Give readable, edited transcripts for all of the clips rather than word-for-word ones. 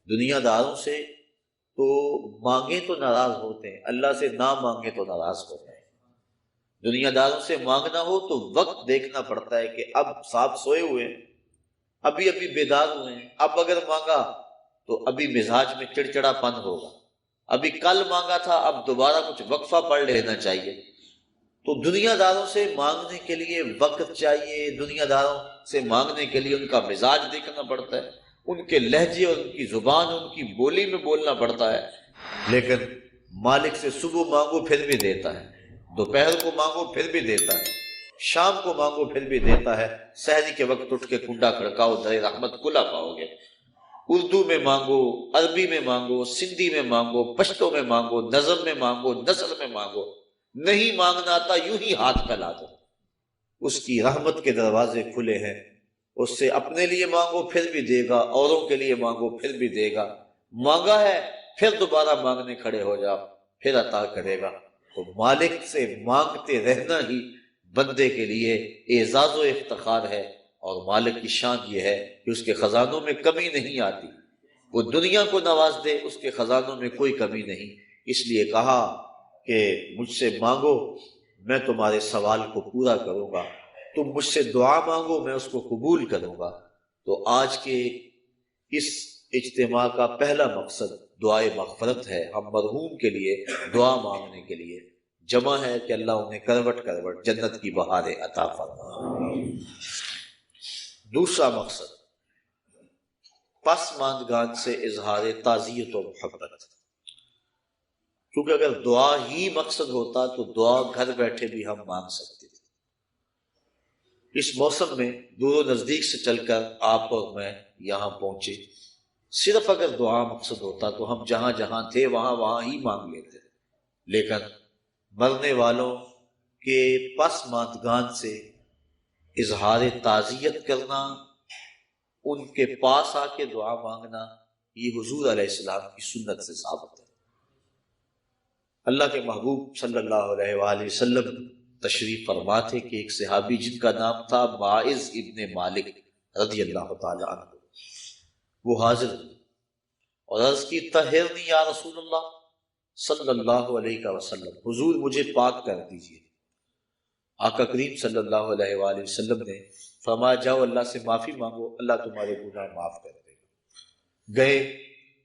دنیا داروں سے تو مانگیں تو ناراض ہوتے ہیں، اللہ سے نہ مانگیں تو ناراض ہوتے ہیں۔ دنیا داروں سے مانگنا ہو تو وقت دیکھنا پڑتا ہے کہ اب صاحب سوئے ہوئے ہیں، ابھی بیدار ہوئے ہیں، اب اگر مانگا تو ابھی مزاج میں چڑچڑا پن ہوگا، ابھی کل مانگا تھا اب دوبارہ کچھ وقفہ پڑھ لینا چاہیے۔ تو دنیا داروں سے مانگنے کے لیے وقت چاہیے، دنیا داروں سے مانگنے کے لیے ان کا مزاج دیکھنا پڑتا ہے، ان کے لہجے اور ان کی زبان، ان کی بولی میں بولنا پڑتا ہے۔ لیکن مالک سے صبح مانگو پھر بھی دیتا ہے، دوپہر کو مانگو پھر بھی دیتا ہے، شام کو مانگو پھر بھی دیتا ہے، سحری کے وقت اٹھ کے کنڈا کھڑکاؤ در رحمت کھلا پاؤ گے۔ اردو میں مانگو، عربی میں مانگو، سندھی میں مانگو، پشتو میں مانگو، نظم میں مانگو، نثر میں مانگو، نہیں مانگنا آتا یوں ہی ہاتھ پھیلا دو۔ اس کی رحمت کے دروازے کھلے ہیں، اس سے اپنے لیے مانگو پھر بھی دے گا، اوروں کے لیے مانگو پھر بھی دے گا، مانگا ہے پھر دوبارہ مانگنے کھڑے ہو جاؤ پھر عطا کرے گا۔ تو مالک سے مانگتے رہنا ہی بندے کے لیے اعزاز و افتخار ہے، اور مالک کی شان یہ ہے کہ اس کے خزانوں میں کمی نہیں آتی، وہ دنیا کو نواز دے اس کے خزانوں میں کوئی کمی نہیں۔ اس لیے کہا کہ مجھ سے مانگو میں تمہارے سوال کو پورا کروں گا، تم مجھ سے دعا مانگو میں اس کو قبول کروں گا۔ تو آج کے اس اجتماع کا پہلا مقصد دعائے مغفرت ہے، ہم مرحوم کے لیے دعا مانگنے کے لیے جمع ہے کہ اللہ انہیں کروٹ کروٹ جنت کی بہاریں عطا فرمائے۔ دوسرا مقصد پسماندگان سے اظہار تعزیت و محبت، کیونکہ اگر دعا ہی مقصد ہوتا تو دعا گھر بیٹھے بھی ہم مانگ سکتے تھے۔ اس موسم میں دور و نزدیک سے چل کر آپ اور میں یہاں پہنچے، صرف اگر دعا مقصد ہوتا تو ہم جہاں جہاں تھے وہاں ہی مانگ لیتے، لیکن مرنے والوں کے پسماندگان سے اظہار تعزیت کرنا، ان کے پاس آ کے دعا مانگنا، یہ حضور علیہ السلام کی سنت سے ثابت ہے۔ اللہ کے محبوب صلی اللہ علیہ وآلہ وسلم تشریف فرما تھے کہ ایک صحابی جن کا نام تھا معاذ ابن مالک رضی اللہ تعالی عنہ، وہ حاضر ہوئے اور عرض کی طہرنی یا رسول اللہ صلی اللہ علیہ وسلم، حضور مجھے پاک کر دیجئے۔ آقا کریم صلی اللہ علیہ وآلہ وسلم نے فرمایا جاؤ اللہ سے معافی مانگو، اللہ تمہارے گناہ معاف کر دے گا۔ گئے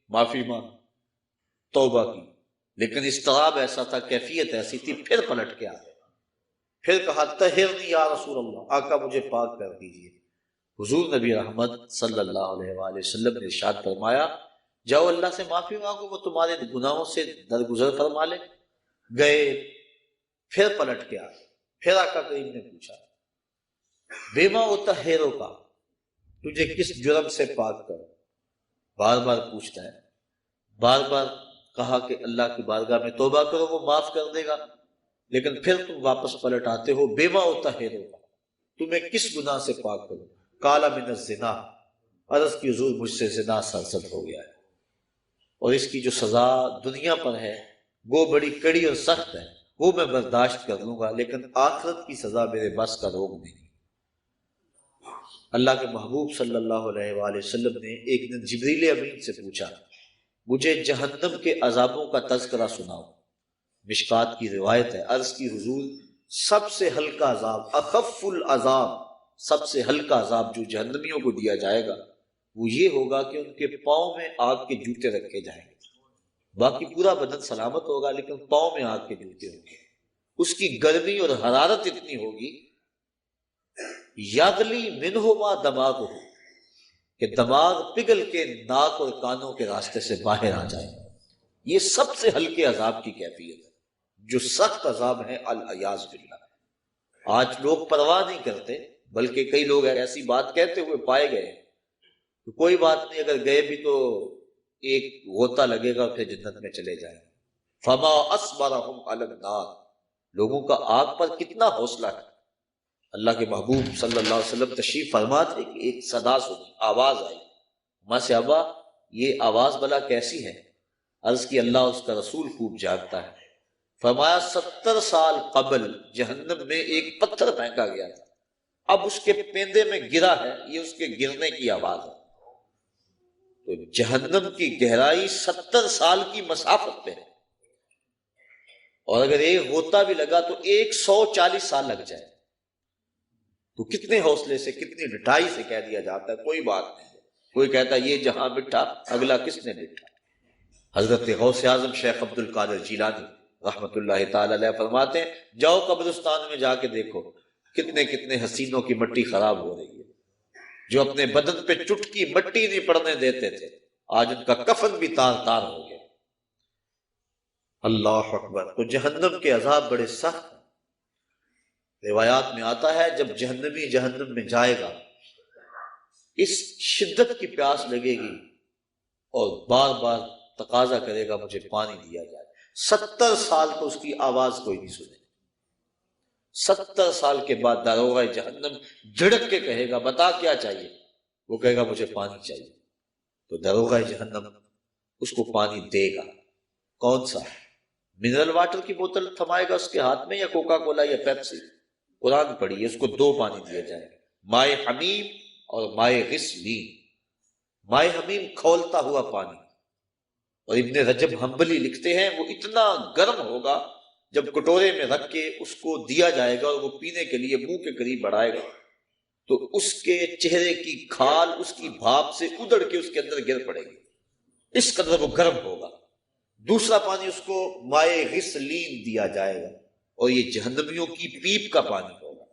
معافی مانگ، توبہ کی، لیکن اضطراب ایسا تھا، کیفیت ایسی تھی، پھر پلٹ کے آ گئے، پھر کہا طہرنی یا رسول اللہ، آقا مجھے پاک کر دیجئے۔ حضور نبی رحمت صلی اللہ علیہ وآلہ وسلم نے ارشاد فرمایا جاؤ اللہ سے معافی مانگو، وہ تمہارے گناہوں سے درگزر فرما لے۔ گئے پھر پلٹ کے آ گئے، پھر آقا کریم نے پوچھا بیما اطہرو کا، تجھے کس جرم سے پاک کرو؟ بار بار پوچھتا ہے، بار بار کہا کہ اللہ کی بارگاہ میں توبہ کرو وہ معاف کر دے گا، لیکن پھر تم واپس پلٹ آتے ہو بیما اطہرو کا، تمہیں کس گناہ سے پاک کرو؟ قال من الزنا، عرض کی حضور مجھ سے زنا سرزد ہو گیا ہے، اور اس کی جو سزا دنیا پر ہے وہ بڑی کڑی اور سخت ہے، وہ میں برداشت کر لوں گا، لیکن آخرت کی سزا میرے بس کا روگ نہیں۔ اللہ کے محبوب صلی اللہ علیہ وآلہ وسلم نے ایک دن جبریل امین سے پوچھا مجھے جہنم کے عذابوں کا تذکرہ سناؤ۔ مشکات کی روایت ہے، عرض کی حضور سب سے ہلکا عذاب، اخف العذاب، سب سے ہلکا عذاب جو جہنمیوں کو دیا جائے گا وہ یہ ہوگا کہ ان کے پاؤں میں آگ کے جوتے رکھے جائیں گے، باقی پورا بدن سلامت ہوگا لیکن پاؤں میں آگ کے جوتے ہوں گے، اس کی گرمی اور حرارت اتنی ہوگی یغلی منہما دماغ، کہ دماغ پگھل کے ناک اور کانوں کے راستے سے باہر آ جائے۔ یہ سب سے ہلکے عذاب کی کیفیت ہے۔ جو سخت عذاب ہے العیاذ باللہ، آج لوگ پرواہ نہیں کرتے، بلکہ کئی لوگ ایسی بات کہتے ہوئے پائے گئے تو کوئی بات نہیں، اگر گئے بھی تو ایک غوطہ لگے گا پھر جنت میں چلے جائیں۔ فما اصبرهم علی النار، لوگوں کا آگ پر کتنا حوصلہ ہے۔ اللہ کے محبوب صلی اللہ علیہ وسلم تشریف فرما تھے کہ ایک صدا سنی، آواز آئی، ماں سے ابا یہ آواز بلا کیسی ہے؟ عرض کی اللہ اس کا رسول خوب جانتا ہے۔ فرمایا 70 سال قبل جہنم میں ایک پتھر پھینکا گیا تھا، اب اس کے پیندے میں گرا ہے، یہ اس کے گرنے کی آواز ہے۔ تو جہنم کی گہرائی 70 سال کی مسافت پہ ہے، اور اگر ایک غوطہ بھی لگا تو 140 سال لگ جائے، تو کتنے حوصلے سے، کتنی ڈٹائی سے کہہ دیا جاتا ہے کوئی بات نہیں۔ کوئی کہتا ہے یہ جہاں بٹھا اگلا کس نے بٹھا۔ حضرت غوث اعظم شیخ عبد القادر جیلانی رحمت اللہ تعالی علیہ فرماتے ہیں جاؤ قبرستان میں جا کے دیکھو کتنے کتنے حسینوں کی مٹی خراب ہو رہی ہے، جو اپنے بدن پہ چٹکی مٹی نہیں پڑنے دیتے تھے، آج ان کا کفن بھی تار تار ہو گیا۔ اللہ اکبر۔ تو جہنم کے عذاب بڑے سخت ہیں۔ روایات میں آتا ہے جب جہنمی جہنم میں جائے گا، اس شدت کی پیاس لگے گی اور بار بار تقاضا کرے گا مجھے پانی دیا جائے۔ 70 سال تو اس کی آواز کوئی نہیں سنے۔ 70 سال کے بعد داروغہ جہنم جھڑک کے کہے گا بتا کیا چاہیے، وہ کہے گا مجھے پانی چاہیے، تو داروغہ جہنم اس کو پانی دے گا۔ کون سا؟ منرل واٹر کی بوتل تھمائے گا اس کے ہاتھ میں، یا کوکا کولا یا پیپسی؟ قرآن پڑھیے، اس کو 2 پانی دیا جائے گا، مائے حمیم اور مائے غسلین۔ مائے حمیم کھولتا ہوا پانی، اور ابن رجب حنبلی لکھتے ہیں وہ اتنا گرم ہوگا جب کٹورے میں رکھ کے اس کو دیا جائے گا اور وہ پینے کے لیے منہ کے قریب بڑھائے گا تو اس کے چہرے کی کھال اس کی بھاپ سے ادڑ کے اس کے اندر گر پڑے گی، اس قدر وہ گرم ہوگا۔ دوسرا پانی اس کو مائے غسلین دیا جائے گا، اور یہ جہنمیوں کی پیپ کا پانی ہوگا،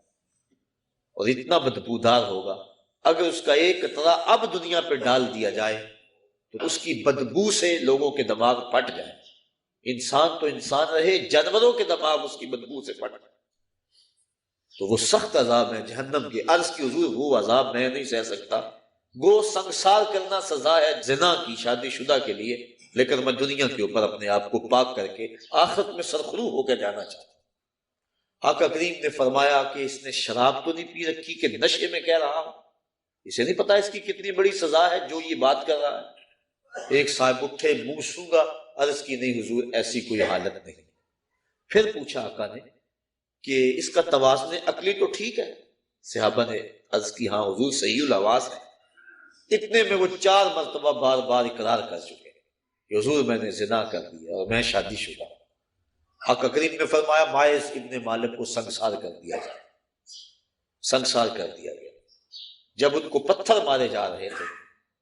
اور اتنا بدبودار ہوگا اگر اس کا ایک قطرہ اب دنیا پہ ڈال دیا جائے تو اس کی بدبو سے لوگوں کے دماغ پھٹ جائیں۔ انسان تو انسان رہے، جانوروں کے دماغ اس کی بدبو سے پھٹ جائیں۔ تو وہ سخت عذاب ہے جہنم کے۔ عرض کی حضور وہ عذاب میں نہیں سہ سکتا، گو سنگسار کرنا سزا ہے زنا کی شادی شدہ کے لیے، لیکن میں دنیا کے اوپر اپنے آپ کو پاک کر کے آخرت میں سرخرو ہو کے جانا چاہتا ہوں۔ آقا کریم نے فرمایا کہ اس نے شراب تو نہیں پی رکھی کہ نشے میں کہہ رہا ہوں، اسے نہیں پتا اس کی کتنی بڑی سزا ہے جو یہ بات کر رہا ہے۔ ایک صاحب اٹھے، منہ سونگا، عرض کی نہیں حضور ایسی کوئی حالت نہیں۔ پھر پوچھا آقا نے کہ اس کا توازن عقلی تو ٹھیک ہے؟ صحابہ نے عرض کی ہاں حضور صحیح الحواس ہے۔ اتنے میں وہ 4 مرتبہ بار بار اقرار کر چکے کہ حضور میں نے زنا کر دیا اور میں شادی شدہ ہوں۔ آقا کریم نے فرمایا مائز ابن مالک کو سنگسار کر دیا جائے۔ سنگسار کر دیا گیا۔ جب ان کو پتھر مارے جا رہے تھے،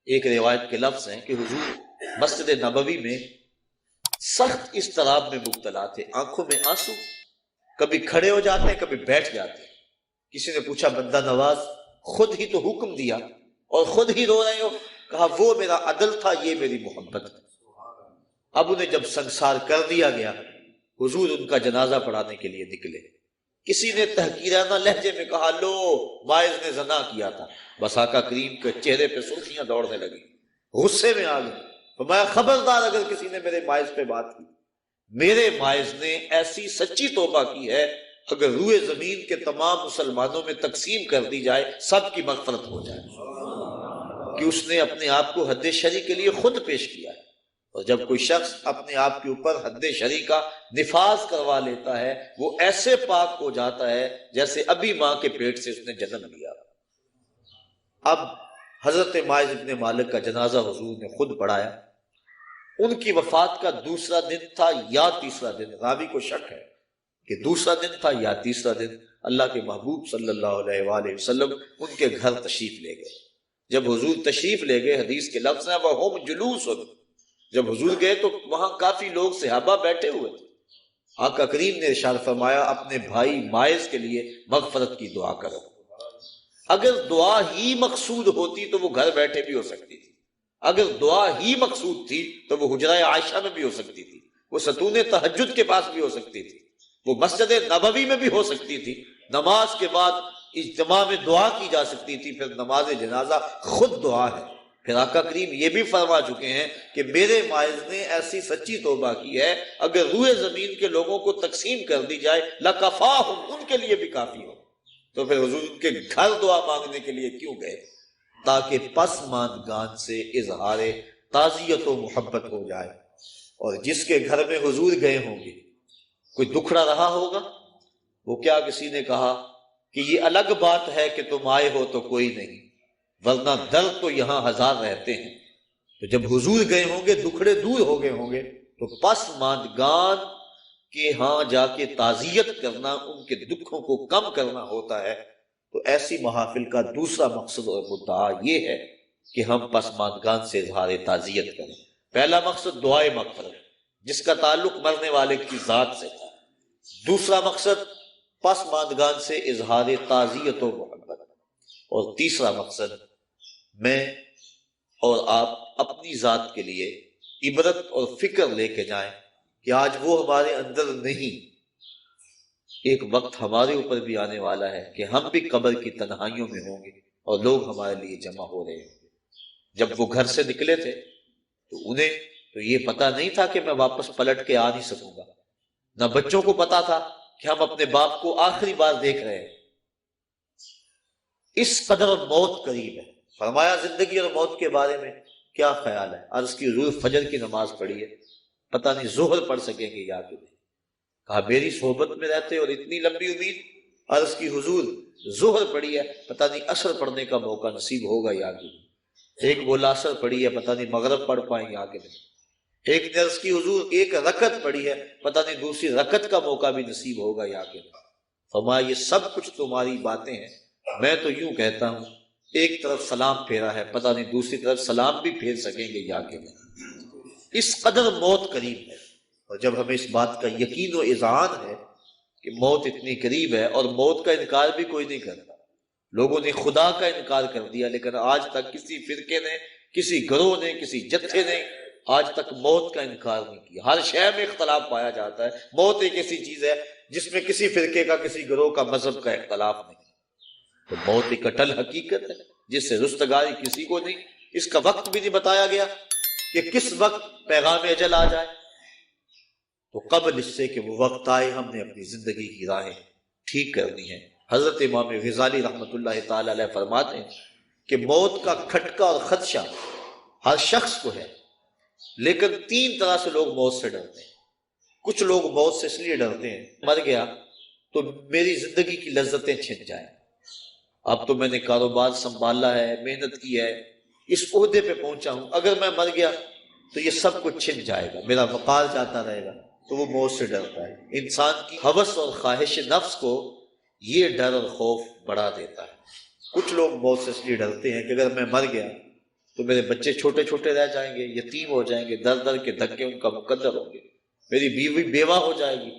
ایک روایت کے لفظ ہیں کہ حضور مسجد نبوی میں سخت اضطراب میں مبتلا تھے، آنکھوں میں آنسو، کبھی کھڑے ہو جاتے کبھی بیٹھ جاتے۔ کسی نے پوچھا بندہ نواز خود ہی تو حکم دیا اور خود ہی رو رہے ہو؟ کہا وہ میرا عدل تھا، یہ میری محبت ہے۔ اب انہیں جب سنگسار کر دیا گیا، حضور ان کا جنازہ پڑھانے کے لیے نکلے۔ کسی نے تحقیرانہ لہجے میں کہا لو مائز نے زنا کیا تھا، بس آقا کریم کے چہرے پہ سرخیاں دوڑنے لگی، غصے میں آ گئے۔ فرمایا خبردار اگر کسی نے میرے مائز پہ بات کی، میرے مائز نے ایسی سچی توبہ کی ہے اگر روئے زمین کے تمام مسلمانوں میں تقسیم کر دی جائے سب کی مغفرت ہو جائے، کہ اس نے اپنے آپ کو حد شرع کے لیے خود پیش کیا ہے۔ اور جب کوئی شخص اپنے آپ کے اوپر حد شرع کا نفاذ کروا لیتا ہے وہ ایسے پاک ہو جاتا ہے جیسے ابھی ماں کے پیٹ سے اس نے جنم لیا۔ اب حضرت مائز ابن مالک کا جنازہ حضور نے خود پڑھایا۔ ان کی وفات کا دوسرا دن تھا یا تیسرا دن، راوی کو شک ہے کہ دوسرا دن تھا یا تیسرا دن۔ اللہ کے محبوب صلی اللہ علیہ وآلہ وسلم ان کے گھر تشریف لے گئے۔ جب حضور تشریف لے گئے، حدیث کے لفظ ہیں وَهُمْ جُلُوسٌ، جب حضور گئے تو وہاں کافی لوگ صحابہ بیٹھے ہوئے تھے۔ آقا کریم نے ارشاد فرمایا اپنے بھائی مائز کے لیے مغفرت کی دعا کرو۔ اگر دعا ہی مقصود ہوتی تو وہ گھر بیٹھے بھی ہو سکتی تھی، اگر دعا ہی مقصود تھی تو وہ حجرہ عائشہ میں بھی ہو سکتی تھی، وہ ستون تہجد کے پاس بھی ہو سکتی تھی، وہ مسجد نبوی میں بھی ہو سکتی تھی، نماز کے بعد اجتماع میں دعا کی جا سکتی تھی، پھر نماز جنازہ خود دعا ہے۔ پھر آقا کریم یہ بھی فرما چکے ہیں کہ میرے مائز نے ایسی سچی توبہ کی ہے اگر روئے زمین کے لوگوں کو تقسیم کر دی جائے لَكَفَاهُمْ، ان کے لیے بھی کافی ہو۔ تو پھر حضور ان کے گھر دعا مانگنے کے لیے کیوں گئے؟ تاکہ پسماندگان سے اظہار تعزیت و محبت ہو جائے، اور جس کے گھر میں حضور گئے ہوں گے کوئی دکھڑا رہا ہوگا، وہ کیا کسی نے کہا کہ یہ الگ بات ہے کہ تم آئے ہو تو کوئی نہیں، ورنہ درد تو یہاں ہزار رہتے ہیں، تو جب حضور گئے ہوں گے، دکھڑے دور ہو گئے ہوں گے، تو پسماندگان کے ہاں جا کے تعزیت کرنا، ان کے دکھوں کو کم کرنا ہوتا ہے۔ تو ایسی محافل کا دوسرا مقصد اور مدعا یہ ہے کہ ہم پسماندگان سے اظہار تعزیت کریں۔ پہلا مقصد دعائے مغفرت، جس کا تعلق مرنے والے کی ذات سے تھا۔ دوسرا مقصد پسماندگان سے اظہار تعزیت و محبت، اور تیسرا مقصد میں اور آپ اپنی ذات کے لیے عبرت اور فکر لے کے جائیں کہ آج وہ ہمارے اندر نہیں، ایک وقت ہمارے اوپر بھی آنے والا ہے کہ ہم بھی قبر کی تنہائیوں میں ہوں گے اور لوگ ہمارے لیے جمع ہو رہے ہوں گے۔ جب وہ گھر سے نکلے تھے تو انہیں تو یہ پتا نہیں تھا کہ میں واپس پلٹ کے آ نہیں سکوں گا، نہ بچوں کو پتا تھا کہ ہم اپنے باپ کو آخری بار دیکھ رہے ہیں۔ اس قدر موت قریب ہے۔ فرمایا زندگی اور موت کے بارے میں کیا خیال ہے؟ عرض کی حضور فجر کی نماز پڑھی ہے، پتہ نہیں ظہر پڑھ سکیں گے یا کہ نہیں۔ کہا میری صحبت میں رہتے اور اتنی لمبی امید؟ عرض کی حضور ظہر پڑھی ہے، پتہ نہیں عصر پڑھنے کا موقع نصیب ہوگا یا کہ نہیں۔ ایک بولا عصر پڑھی ہے، پتہ نہیں مغرب پڑھ پائیں یا کہ نہیں۔ ایک نے عرض کی حضور ایک رکعت پڑھی ہے، پتہ نہیں دوسری رکعت کا موقع بھی نصیب ہوگا یا کہ نہیں۔ فرمایا یہ سب کچھ تمہاری باتیں ہیں، میں تو یوں کہتا ہوں ایک طرف سلام پھیرا ہے، پتہ نہیں دوسری طرف سلام بھی پھیر سکیں گے یا کہ نہیں۔ اس قدر موت قریب ہے، اور جب ہمیں اس بات کا یقین و اذعان ہے کہ موت اتنی قریب ہے، اور موت کا انکار بھی کوئی نہیں کرتا، لوگوں نے خدا کا انکار کر دیا، لیکن آج تک کسی فرقے نے، کسی گروہ نے، کسی جتھے نے آج تک موت کا انکار نہیں کیا۔ ہر شے میں اختلاف پایا جاتا ہے، موت ایک ایسی چیز ہے جس میں کسی فرقے کا، کسی گروہ کا، مذہب کا اختلاف نہیں۔ تو موت ایک اٹل حقیقت ہے جس سے رستگاری کسی کو نہیں۔ اس کا وقت بھی نہیں بتایا گیا کہ کس وقت پیغام اجل آ جائے، تو قبل اس سے کہ وہ وقت آئے ہم نے اپنی زندگی کی راہیں ٹھیک کرنی ہے۔ حضرت امام غزالی رحمۃ اللہ تعالی علیہ فرماتے ہیں کہ موت کا کھٹکا اور خدشہ ہر شخص کو ہے، لیکن تین طرح سے لوگ موت سے ڈرتے ہیں۔ کچھ لوگ موت سے اس لیے ڈرتے ہیں مر گیا تو میری زندگی کی لذتیں چھن جائیں، اب تو میں نے کاروبار سنبھالا ہے، محنت کی ہے، اس عہدے پہ پہنچا ہوں، اگر میں مر گیا تو یہ سب کچھ چھن جائے گا، میرا وقار جاتا رہے گا، تو وہ موت سے ڈرتا ہے۔ انسان کی ہوس اور خواہش نفس کو یہ ڈر اور خوف بڑھا دیتا ہے۔ کچھ لوگ موت سے اس لیے ڈرتے ہیں کہ اگر میں مر گیا تو میرے بچے چھوٹے چھوٹے رہ جائیں گے، یتیم ہو جائیں گے، در در کے دھکے ان کا مقدر ہوں گے، میری بیوی بیوہ ہو جائے گی،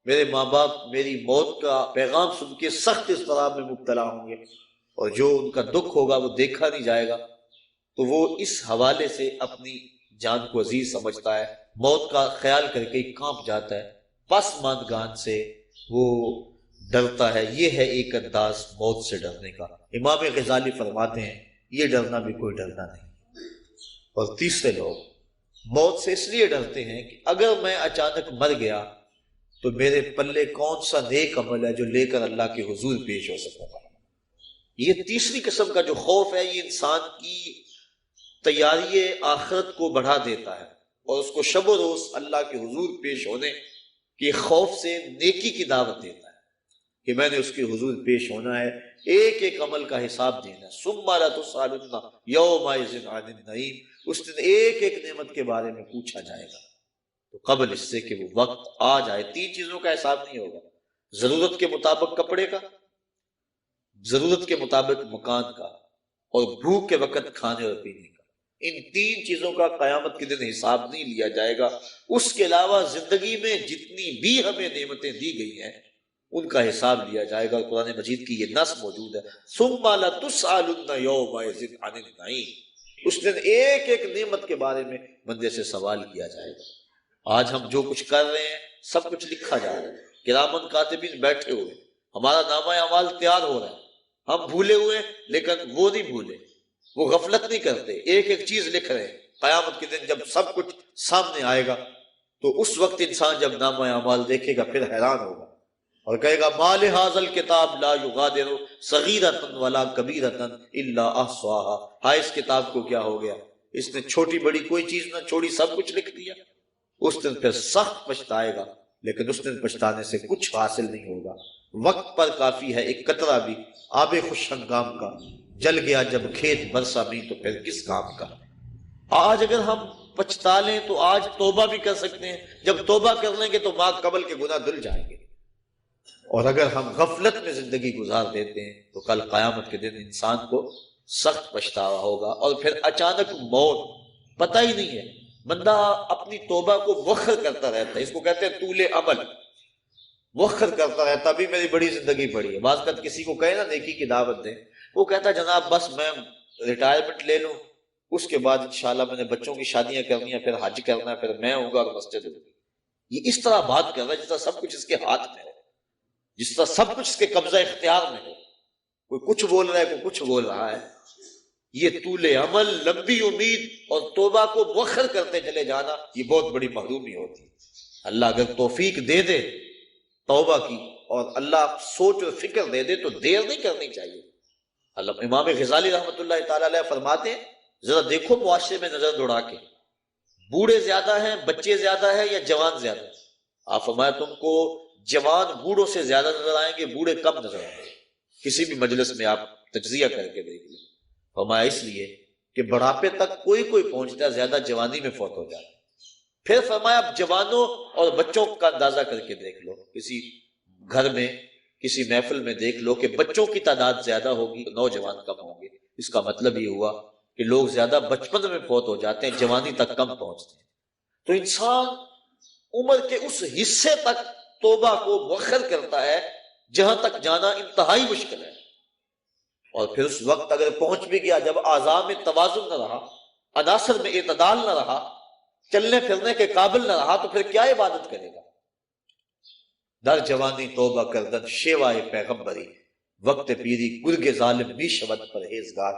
میرے ماں باپ میری موت کا پیغام سن کے سخت اضطراب میں مبتلا ہوں گے، اور جو ان کا دکھ ہوگا وہ دیکھا نہیں جائے گا، تو وہ اس حوالے سے اپنی جان کو عزیز سمجھتا ہے، موت کا خیال کر کے کانپ جاتا ہے، پسماندگان سے وہ ڈرتا ہے۔ یہ ہے ایک انداز موت سے ڈرنے کا۔ امام غزالی فرماتے ہیں یہ ڈرنا بھی کوئی ڈرنا نہیں۔ اور تیسرے لوگ موت سے اس لیے ڈرتے ہیں کہ اگر میں اچانک مر گیا تو میرے پلے کون سا نیک عمل ہے جو لے کر اللہ کے حضور پیش ہو سکوں گا۔ یہ تیسری قسم کا جو خوف ہے، یہ انسان کی تیاری آخرت کو بڑھا دیتا ہے اور اس کو شب و روز اللہ کے حضور پیش ہونے کے خوف سے نیکی کی دعوت دیتا ہے کہ میں نے اس کے حضور پیش ہونا ہے، ایک ایک عمل کا حساب دینا ہے۔ ثم لتسألن یومئذ عن النعیم، اس دن ایک ایک نعمت کے بارے میں پوچھا جائے گا۔ تو قبل اس سے کہ وہ وقت آ جائے، تین چیزوں کا حساب نہیں ہوگا: ضرورت کے مطابق کپڑے کا، ضرورت کے مطابق مکان کا، اور بھوک کے وقت کھانے اور پینے کا۔ ان تین چیزوں کا قیامت کے دن حساب نہیں لیا جائے گا۔ اس کے علاوہ زندگی میں جتنی بھی ہمیں نعمتیں دی گئی ہیں ان کا حساب لیا جائے گا۔ قرآن مجید کی یہ نص موجود ہے، ثم لتسألن یومئذ عن النعیم، اس دن ایک ایک نعمت کے بارے میں بندے سے سوال کیا جائے گا۔ آج ہم جو کچھ کر رہے ہیں سب کچھ لکھا جا رہا ہے، کرامن کاتبین بیٹھے ہوئے، ہمارا نامہ اعمال تیار ہو رہا ہے، ہم بھولے ہوئے لیکن وہ نہیں بھولے، وہ غفلت نہیں کرتے، ایک ایک چیز لکھ رہے ہیں۔ قیامت کے دن جب سب کچھ سامنے آئے گا تو اس وقت انسان جب نامہ اعمال دیکھے گا پھر حیران ہوگا اور کہے گا ما لہذا الکتاب لا یغادر صغیرۃ ولا کبیرۃ الا احصاها، ہائے اس کتاب کو کیا ہو گیا، اس نے چھوٹی بڑی کوئی چیز نہ چھوڑی، سب کچھ لکھ دیا۔ اس دن پھر سخت پچھتائے گا، لیکن اس دن پچھتانے سے کچھ حاصل نہیں ہوگا۔ وقت پر کافی ہے ایک قطرہ بھی آب خوش ہنگام کا، جل گیا جب کھیت برسا بھی تو پھر کس کام کا۔ آج اگر ہم پچھتا لیں تو آج توبہ بھی کر سکتے ہیں، جب توبہ کر لیں گے تو ما قبل کے گناہ دھل جائیں گے۔ اور اگر ہم غفلت میں زندگی گزار دیتے ہیں تو کل قیامت کے دن انسان کو سخت پچھتاوا ہوگا، اور پھر اچانک موت، پتہ ہی نہیں ہے۔ بندہ اپنی توبہ کو مؤخر کرتا رہتا ہے، اس کو کہتے ہیں طول عمل، مؤخر کرتا رہتا۔ ابھی میری بڑی زندگی پڑی ہے، بعض وقت کسی کو کہے نا نیکی کی دعوت دیں، وہ کہتا جناب بس میں ریٹائرمنٹ لے لوں، اس کے بعد انشاءاللہ میں نے بچوں کی شادیاں کرنی ہیں، پھر حج کرنا ہے، پھر میں ہوں گا اور مسجد ہوگی۔ یہ اس طرح بات کر رہا ہے جس طرح سب کچھ اس کے ہاتھ میں ہو، جس طرح سب کچھ اس کے قبضہ اختیار میں ہو۔ کوئی کچھ بول رہا ہے، کوئی کچھ بول رہا ہے۔ یہ طول عمل، لمبی امید اور توبہ کو مؤخر کرتے چلے جانا، یہ بہت بڑی محرومی ہوتی ہے۔ اللہ اگر توفیق دے دے توبہ کی، اور اللہ سوچ اور فکر دے دے، تو دیر نہیں کرنی چاہیے۔ اللہ امام غزالی رحمۃ اللہ تعالی علیہ فرماتے ہیں، ذرا دیکھو معاشرے میں نظر دوڑا کے، بوڑھے زیادہ ہیں، بچے زیادہ ہیں، یا جوان زیادہ ہیں؟ آپ فرمایا تم کو جوان بوڑھوں سے زیادہ نظر آئیں گے، بوڑھے کم نظر آئیں گے۔ کسی بھی مجلس میں آپ تجزیہ کر کے دیکھ لیں۔ فرمایا اس لیے کہ بڑھاپے تک کوئی پہنچتا ہے، زیادہ جوانی میں فوت ہو جاتا ہے۔ پھر فرمایا اب جوانوں اور بچوں کا اندازہ کر کے دیکھ لو، کسی گھر میں کسی محفل میں دیکھ لو کہ بچوں کی تعداد زیادہ ہوگی، نوجوان کم ہوں گے۔ اس کا مطلب یہ ہوا کہ لوگ زیادہ بچپن میں فوت ہو جاتے ہیں، جوانی تک کم پہنچتے ہیں۔ تو انسان عمر کے اس حصے تک توبہ کو مؤخر کرتا ہے جہاں تک جانا انتہائی مشکل ہے، اور پھر اس وقت اگر پہنچ بھی گیا، جب اعضاء میں توازن نہ رہا، عناصر میں اعتدال نہ رہا، چلنے پھرنے کے قابل نہ رہا، تو پھر کیا عبادت کرے گا؟ در جوانی توبہ کردن شیوائے پیغمبری، وقت پیری گرگ ظالم بھی شود پرہیزگار۔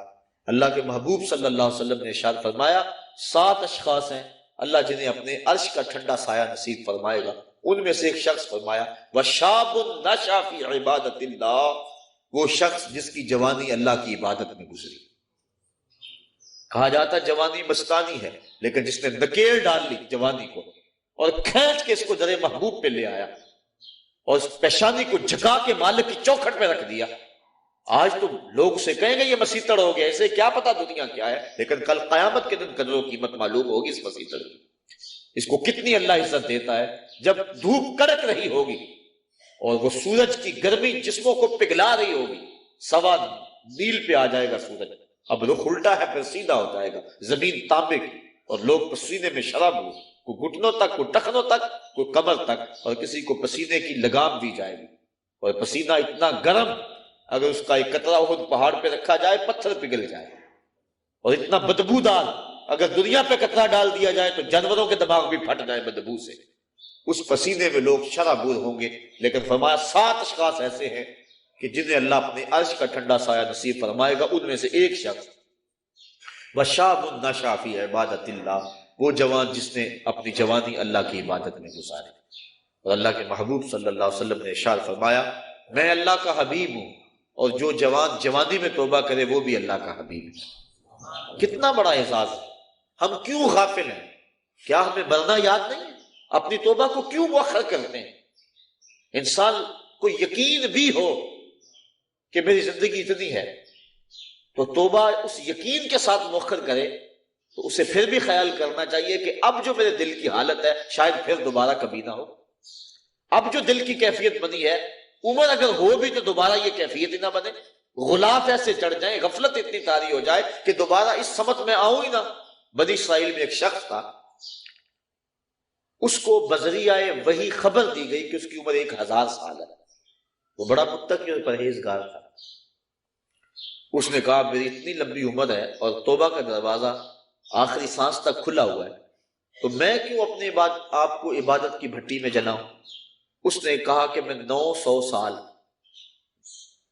اللہ کے محبوب صلی اللہ علیہ وسلم نے ارشاد فرمایا 7 اشخاص ہیں اللہ جنہیں اپنے عرش کا ٹھنڈا سایہ نصیب فرمائے گا۔ ان میں سے ایک شخص فرمایا وَشَابٌ نَشَأَ فِي عِبَادَةِ اللَّهِ، وہ شخص جس کی جوانی اللہ کی عبادت میں گزری۔ کہا جاتا جوانی مستانی ہے، لیکن جس نے نکیل ڈال لی جوانی کو اور کھینچ کے اس کو در محبوب پہ لے آیا اور اس پیشانی کو جھکا کے مالک کی چوکھٹ پہ رکھ دیا، آج تو لوگ اسے کہیں گے یہ مسیطڑ ہو گیا، اسے کیا پتا دنیا کیا ہے، لیکن کل قیامت کے دن قدر و قیمت معلوم ہوگی اس مسیطڑ کی، اس کو کتنی اللہ عزت دیتا ہے۔ جب دھوپ کڑک رہی ہوگی اور وہ سورج کی گرمی جسموں کو پگھلا رہی ہوگی، سوا میل پہ آ جائے گا سورج، اب رخ الٹا ہے پھر سیدھا ہو جائے گا، زمین تانبے کی، اور لوگ پسینے میں شراب ہو، کوئی گھٹنوں تک، کوئی ٹخنوں تک، کوئی کمر تک، اور کسی کو پسینے کی لگام دی جائے گی، اور پسینہ اتنا گرم اگر اس کا ایک قطرہ خود پہاڑ پہ رکھا جائے پتھر پگھل جائے، اور اتنا بدبودار اگر دنیا پہ قطرہ ڈال دیا جائے تو جانوروں کے دماغ بھی پھٹ جائے بدبو سے۔ اس پسینے میں لوگ شرابور ہوں گے، لیکن فرمایا 7 اشخاص ایسے ہیں کہ جنہیں اللہ اپنے عرش کا ٹھنڈا سایہ نصیب فرمائے گا۔ ان میں سے ایک شخص وَشَابٌ نَشَأَ فِي عِبَادَةِ اللَّهِ، وہ جوان جس نے اپنی جوانی اللہ کی عبادت میں گزاری۔ اور اللہ کے محبوب صلی اللہ علیہ وسلم نے ارشاد فرمایا میں اللہ کا حبیب ہوں، اور جو جوان جوانی میں توبہ کرے وہ بھی اللہ کا حبیب ہے۔ کتنا بڑا اعزاز ہے۔ ہم کیوں غافل ہیں؟ کیا ہمیں مرنا یاد نہیں ہے؟ اپنی توبہ کو کیوں مؤخر کرتے ہیں؟ انسان کو یقین بھی ہو کہ میری زندگی اتنی ہے تو توبہ اس یقین کے ساتھ مؤخر کرے، تو اسے پھر بھی خیال کرنا چاہیے کہ اب جو میرے دل کی حالت ہے شاید پھر دوبارہ کبھی نہ ہو۔ اب جو دل کی کیفیت بنی ہے، عمر اگر ہو بھی تو دوبارہ یہ کیفیت ہی نہ بنے، غلاف ایسے چڑھ جائیں، غفلت اتنی طاری ہو جائے کہ دوبارہ اس سمت میں آؤں ہی نہ۔ بنی اسرائیل میں ایک شخص تھا، اس کو بذریعہ وحی خبر دی گئی کہ اس کی عمر 1000 سال ہے۔ وہ بڑا متقی اور پرہیزگار تھا۔ اس نے کہا میری اتنی لمبی عمر ہے اور توبہ کا دروازہ آخری سانس تک کھلا ہوا ہے، تو میں کیوں اپنے آپ کو عبادت کی بھٹی میں جلاؤں؟ اس نے کہا کہ میں 900 سال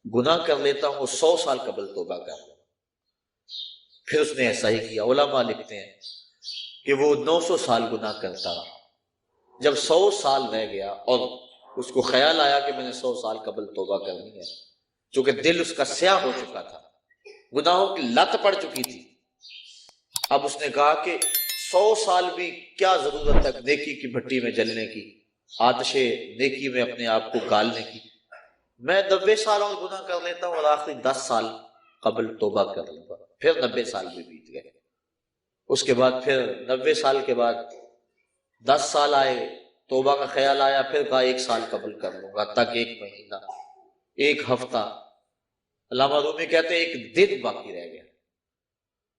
گناہ کر لیتا ہوں اور 100 سال قبل توبہ کر لوں۔ پھر اس نے ایسا ہی کیا۔ علماء لکھتے ہیں کہ وہ 900 سال گناہ کرتا رہا، جب 100 سال رہ گیا اور اس کو خیال آیا کہ میں نے 100 سال قبل توبہ کرنی ہے، چونکہ دل اس کا سیاہ ہو چکا تھا، گناہوں کی لت پڑ چکی تھی، اب اس نے کہا کہ 100 سال بھی کیا ضرورت ہے نیکی کی بھٹی میں جلنے کی، آتش نیکی میں اپنے آپ کو گالنے کی، میں 90 سال اور گناہ کر لیتا ہوں اور آخری 10 سال قبل توبہ کر لوں گا۔ پھر 90 سال بھی بیت گئے۔ اس کے بعد پھر 90 سال کے بعد 10 سال آئے، توبہ کا خیال آیا، پھر کہا 1 سال قبل کر لوں گا، تک 1 مہینہ، 1 ہفتہ، علامہ رومی کہتے ہیں 1 دن باقی رہ گیا،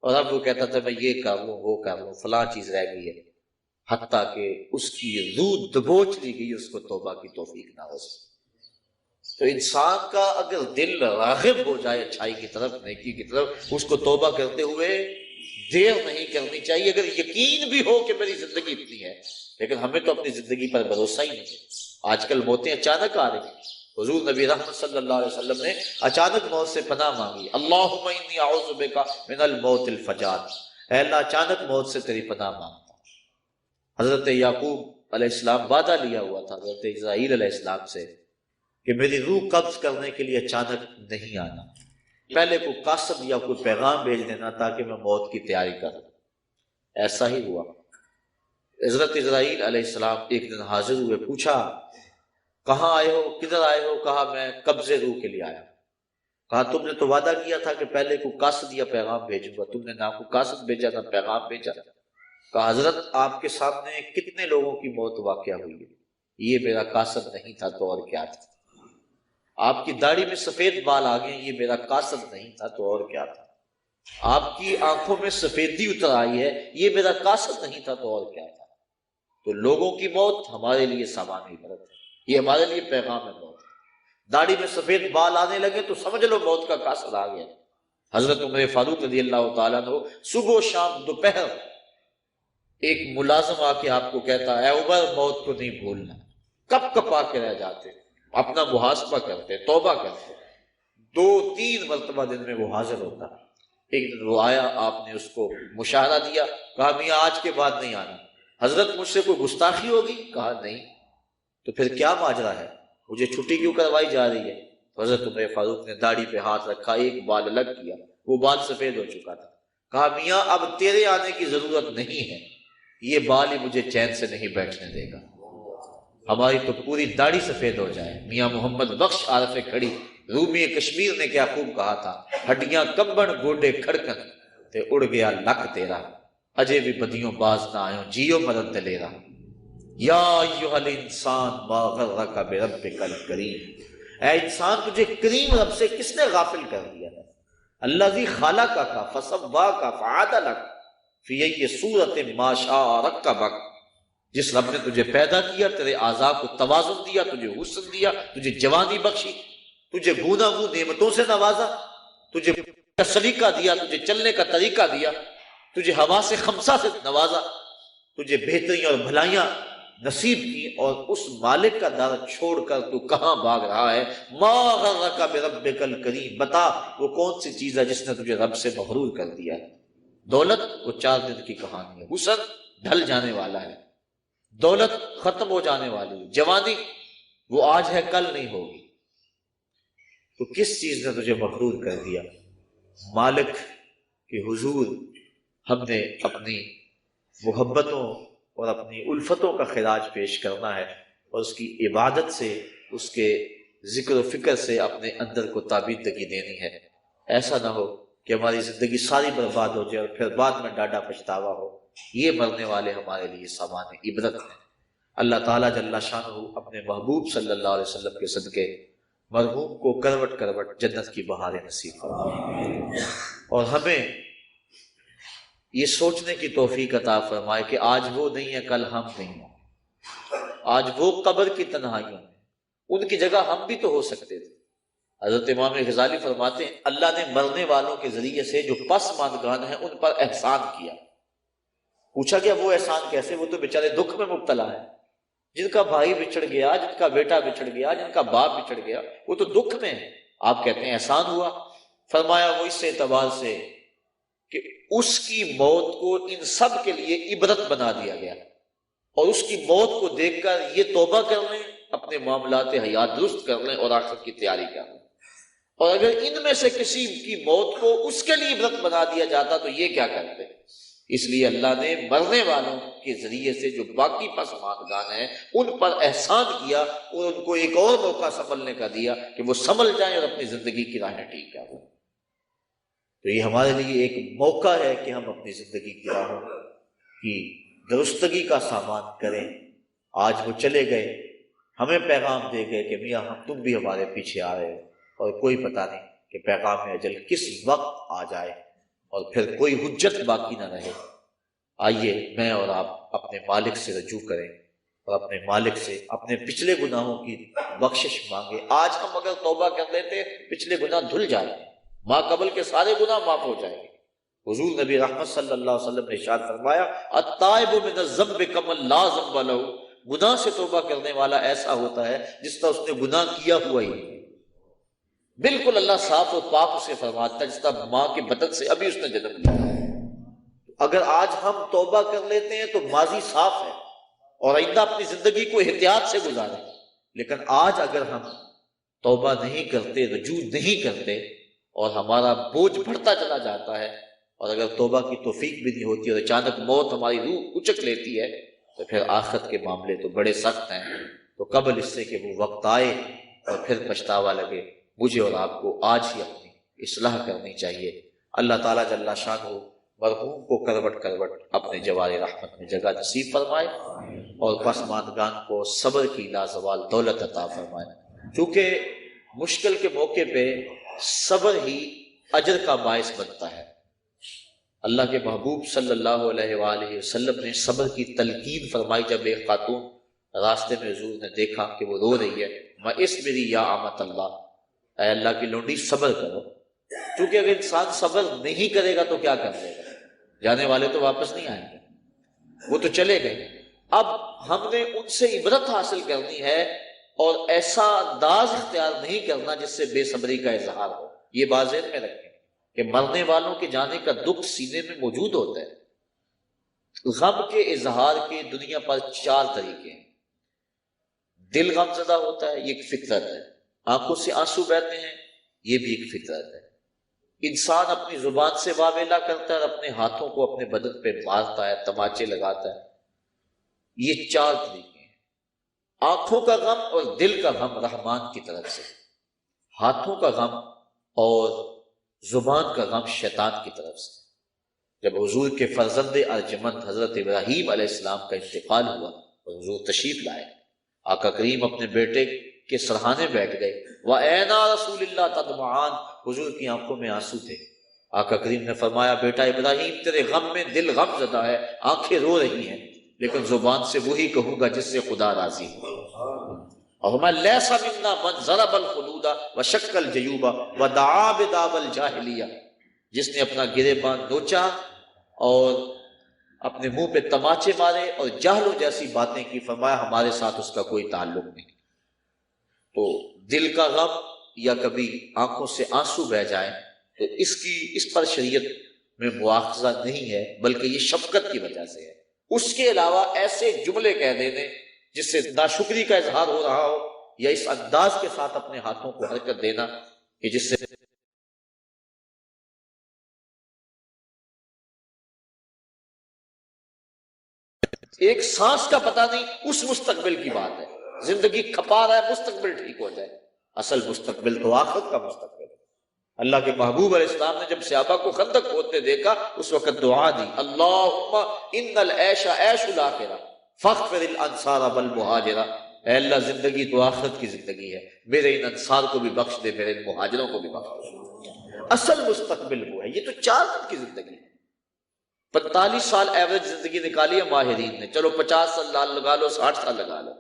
اور اب وہ کہتا تھا میں یہ کر لوں، وہ کر لوں، فلاں چیز رہ گئی ہے، حتیٰ کہ اس کی روح دبوچ لی گئی، اس کو توبہ کی توفیق نہ ہو سکی۔ تو انسان کا اگر دل راغب ہو جائے اچھائی کی طرف، نیکی کی طرف، اس کو توبہ کرتے ہوئے دیر نہیں کرنی چاہیے، اگر یقین بھی ہو کہ میری زندگی اتنی ہے۔ لیکن ہمیں تو اپنی زندگی پر بھروسہ ہی نہیں ہے، آج کل موتیں اچانک آ رہی ہیں۔ حضور نبی رحمت صلی اللہ علیہ وسلم نے اچانک موت سے پناہ مانگی، اللہم انی اعوذ بک من الموت الفجاۃ، اے اللہ اچانک موت سے تیری پناہ مانگتا ہوں۔ حضرت یعقوب علیہ السلام وعدہ لیا ہوا تھا حضرت اسرائیل علیہ السلام سے کہ میری روح قبض کرنے کے لیے اچانک نہیں آنا، پہلے کوئی قاصد یا کوئی پیغام بھیج دینا تاکہ میں موت کی تیاری کروں۔ ایسا ہی ہوا۔ حضرت اسرائیل علیہ السلام ایک دن حاضر ہوئے، پوچھا کہاں آئے ہو، کدھر آئے ہو؟ کہا میں قبض روح کے لیے آیا۔ کہا تم نے تو وعدہ کیا تھا کہ پہلے کوئی قاصد یا پیغام بھیجوں گا، تم نے نہ کوئی قاصد بھیجا نہ پیغام بھیجا۔ کہا حضرت آپ کے سامنے کتنے لوگوں کی موت واقع ہوئی ہے، یہ میرا قاصد نہیں تھا تو اور کیا تھا؟ آپ کی داڑھی میں سفید بال آ گئے، یہ میرا قاصد نہیں تھا تو اور کیا تھا؟ آپ کی آنکھوں میں سفیدی اتر آئی ہے، یہ میرا قاصد نہیں تھا تو اور کیا تھا؟ تو لوگوں کی موت ہمارے لیے سامان عبرت ہے، یہ ہمارے لیے پیغام ہے موت۔ داڑھی میں سفید بال آنے لگے تو سمجھ لو موت کا قاصد آ گیا۔ حضرت عمر فاروق رضی اللہ تعالیٰ عنہ صبح و شام دوپہر ایک ملازم آ کے آپ کو کہتا ہے اے عمر موت کو نہیں بھولنا، کب کپا کے رہ جاتے، اپنا محاسبہ کرتے، توبہ کرتے۔ 2-3 مرتبہ دن میں وہ حاضر ہوتا۔ ایک دن وہ آیا، آپ نے اس کو مشاہدہ دیا، کہا میاں آج کے بعد نہیں آنا۔ حضرت مجھ سے کوئی گستاخی ہوگی؟ کہا نہیں۔ تو پھر کیا ماجرا ہے، مجھے چھٹی کیوں کروائی جا رہی ہے؟ تو حضرت عمر فاروق نے داڑھی پہ ہاتھ رکھا، ایک بال الگ کیا، وہ بال سفید ہو چکا تھا۔ کہا میاں اب تیرے آنے کی ضرورت نہیں ہے، یہ بال ہی مجھے چین سے نہیں بیٹھنے دے گا، ہماری تو پوری داڑھی سفید ہو جائے۔ میاں محمد بخش عارف کھڑی رومی کشمیر نے کیا خوب کہا تھا، ہڈیاں کمبن گوڈے کھڑکن تے اڑ گیا لک تیرا، اجے بھی بدیوں باز نہ آئوں جیو مدد دلیرا۔ یا ایھا الانسان ما غرک بربک الکریم، اے انسان تجھے کریم رب سے کس نے غافل کر دیا ہے؟ الذی خلقک فسواک فعدلک فی ای صورت ما شاء رکبک، جس رب نے تجھے پیدا کیا، تیرے اعضاء کو توازن دیا، تجھے حسن دیا، تجھے جوانی بخشی، تجھے گوناگوں نعمتوں سے نوازا، تجھے کا سلیقہ دیا، تجھے چلنے کا طریقہ دیا، تجھے حواس خمسہ سے نوازا، تجھے بہتریاں اور بھلائیاں نصیب کی، اور اس مالک کا در چھوڑ کر تو کہاں بھاگ رہا ہے؟ ما غرک بربک الکریم، بتا وہ کون سی چیز ہے جس نے تجھے رب سے مغرور کر دیا ہے؟ دولت وہ 4 دن کی کہانی ہے، حسن ڈھل جانے والا ہے، دولت ختم ہو جانے والی ہے، جوانی وہ آج ہے کل نہیں ہوگی۔ تو کس چیز نے تجھے مغرور کر دیا؟ مالک کے حضور ہم نے اپنی محبتوں اور اپنی الفتوں کا خراج پیش کرنا ہے، اور اس کی عبادت سے، اس کے ذکر و فکر سے اپنے اندر کو تابیدگی دینی ہے۔ ایسا نہ ہو کہ ہماری زندگی ساری برباد ہو جائے اور پھر بعد میں ڈاڈا پچھتاوا ہو۔ یہ مرنے والے ہمارے لیے سامان عبرت ہیں۔ اللہ تعالیٰ جل شانہ اپنے محبوب صلی اللہ علیہ وسلم کے صدقے مرحوم کو کروٹ کروٹ جنت کی بہاریں نصیب فرمائے، اور ہمیں یہ سوچنے کی توفیق عطا فرمائے کہ آج وہ نہیں ہے کل ہم نہیں ہیں، آج وہ قبر کی تنہائیوں میں، ان کی جگہ ہم بھی تو ہو سکتے تھے۔ حضرت امام غزالی فرماتے ہیں اللہ نے مرنے والوں کے ذریعے سے جو پسماندگان ہیں ان پر احسان کیا۔ پوچھا گیا وہ احسان کیسے؟ وہ تو بیچارے دکھ میں مبتلا ہیں، جن کا بھائی بچھڑ گیا، جن کا بیٹا بچھڑ گیا، جن کا باپ بچھڑ گیا، وہ تو دکھ میں ہے۔ آپ کہتے ہیں احسان ہوا؟ فرمایا وہ اس اعتبار سے کہ اس کی موت کو ان سب کے لیے عبرت بنا دیا گیا، اور اس کی موت کو دیکھ کر یہ توبہ کر لیں، اپنے معاملات حیات درست کر لیں اور آخرت کی تیاری کر لیں۔ اور اگر ان میں سے کسی کی موت کو اس کے لیے عبرت بنا دیا جاتا تو یہ کیا کرتے؟ اس لیے اللہ نے مرنے والوں کے ذریعے سے جو باقی پسماندگان ہیں ان پر احسان کیا، اور ان کو ایک اور موقع سنبھلنے کا دیا کہ وہ سنبھل جائیں اور اپنی زندگی کی راہیں ٹھیک کر لیں۔ تو یہ ہمارے لیے ایک موقع ہے کہ ہم اپنی زندگی کی راہوں کی درستگی کا سامان کریں۔ آج وہ چلے گئے، ہمیں پیغام دے گئے کہ میاں تم بھی ہمارے پیچھے آ رہے ہو، اور کوئی پتہ نہیں کہ پیغام اجل کس وقت آ جائے اور پھر کوئی حجت باقی نہ رہے۔ آئیے میں اور آپ اپنے مالک سے رجوع کریں اور اپنے مالک سے اپنے پچھلے گناہوں کی بخشش مانگے۔ آج ہم اگر توبہ کر لیتے پچھلے گناہ دھل جائیں گے، ماں قبل کے سارے گناہ معاف ہو جائیں گے۔ حضور نبی رحمت صلی اللہ علیہ وسلم نے ارشاد فرمایا التائب من الذنب کمن لا ذنب لہ، گناہ سے توبہ کرنے والا ایسا ہوتا ہے جس طرح اس نے گناہ کیا ہوا ہی، بالکل اللہ صاف اور پاک اسے فرماتا ہے جس طرح ماں کے بطن سے ابھی اس نے جنم لیا۔ اگر آج ہم توبہ کر لیتے ہیں تو ماضی صاف ہے اور آئندہ اپنی زندگی کو احتیاط سے گزاریں، لیکن آج اگر ہم توبہ نہیں کرتے، رجوع نہیں کرتے اور ہمارا بوجھ بڑھتا چلا جاتا ہے، اور اگر توبہ کی توفیق بھی نہیں ہوتی اور اچانک موت ہماری روح اچک لیتی ہے، تو پھر آخرت کے معاملے تو بڑے سخت ہیں۔ تو قبل اس سے کہ وہ وقت آئے اور پھر پچھتاوا لگے، مجھے اور آپ کو آج ہی اپنی اصلاح کرنی چاہیے۔ اللہ تعالیٰ جل شانہ مرحوم کو کروٹ کروٹ اپنے جوار رحمت میں جگہ نصیب فرمائے اور پسماندگان کو صبر کی لازوال دولت عطا فرمائے، چونکہ مشکل کے موقع پہ صبر ہی اجر کا باعث بنتا ہے۔ اللہ کے محبوب صلی اللہ علیہ وآلہ وسلم نے صبر کی تلقین فرمائی جب ایک خاتون راستے میں حضور نے دیکھا کہ وہ رو رہی ہے، میں اس میری یا امت اللہ، اے اللہ کی لونڈی صبر کرو، کیونکہ اگر انسان صبر نہیں کرے گا تو کیا کر لے گا؟ جانے والے تو واپس نہیں آئیں گے، وہ تو چلے گئے۔ اب ہم نے ان سے عبرت حاصل کرنی ہے اور ایسا انداز اختیار نہیں کرنا جس سے بے صبری کا اظہار ہو۔ یہ بات ذہن میں رکھیں کہ مرنے والوں کے جانے کا دکھ سینے میں موجود ہوتا ہے۔ غم کے اظہار کے دنیا پر 4 طریقے ہیں۔ دل غم زدہ ہوتا ہے، یہ ایک فطرت ہے۔ آنکھوں سے آنسو بہتے ہیں، یہ بھی ایک فطرت ہے۔ انسان اپنی زبان سے واویلا کرتا ہے اور اپنے ہاتھوں کو اپنے بدن پہ مارتا ہے، تماچے لگاتا ہے۔ یہ 4 طریقے ہیں۔ آنکھوں کا غم اور دل کا غم رحمان کی طرف سے، ہاتھوں کا غم اور زبان کا غم شیطان کی طرف سے۔ جب حضور کے فرزند ارجمند حضرت ابراہیم علیہ السلام کا انتقال ہوا اور حضور تشریف لائے، آقا کریم اپنے بیٹے کے سرہانے بیٹھ گئے۔ وَأَيْنَا رَسُولِ اللَّهِ تَدْمَعَانِ، حضور کی آنکھوں میں آنسو تھے۔ آقا کریم نے فرمایا بیٹا ابراہیم تیرے غم میں دل غم زدہ ہے، آنکھیں رو رہی ہیں، لیکن زبان سے وہی کہوں گا جس سے خدا راضی ہو۔ اور میں لیسا منا من ضرب الخدود وشق الجیوب ودعا بدعوی الجاہلیہ، جس نے اپنا گریبان نوچا اور اپنے منہ پہ تماچے مارے اور جہلوں جیسی باتیں کی، فرمایا ہمارے ساتھ اس کا کوئی تعلق نہیں۔ تو دل کا غم یا کبھی آنکھوں سے آنسو بہ جائیں تو اس پر شریعت میں مواخذہ نہیں ہے، بلکہ یہ شفقت کی وجہ سے ہے۔ اس کے علاوہ ایسے جملے کہہ دینے جس سے ناشکری کا اظہار ہو رہا ہو، یا اس انداز کے ساتھ اپنے ہاتھوں کو حرکت دینا کہ جس سے ایک سانس کا پتہ نہیں، اس مستقبل کی بات ہے۔ زندگی کھپا رہا ہے، مستقبل ٹھیک ہو جائے۔ اصل مستقبل تو آخرت کا مستقبل ہے۔ اللہ کے محبوب علیہ السلام نے جب صحابہ کو خندق کھودتے دیکھا، اس وقت دعا دی اللہم ان العیش عیش الاخرہ فاغفر الانصار والمہاجرہ، اے اللہ زندگی تو آخرت کی زندگی ہے، میرے ان انصار کو بھی بخش دے، میرے ان مہاجروں کو بھی بخش دے۔ اصل مستقبل وہ ہے۔ یہ تو 4 دن کی زندگی ہے۔ 45 سال ایوریج زندگی نکالی ہے ماہرین نے، چلو 50 سال لگا لو، 60 سال لگا لو،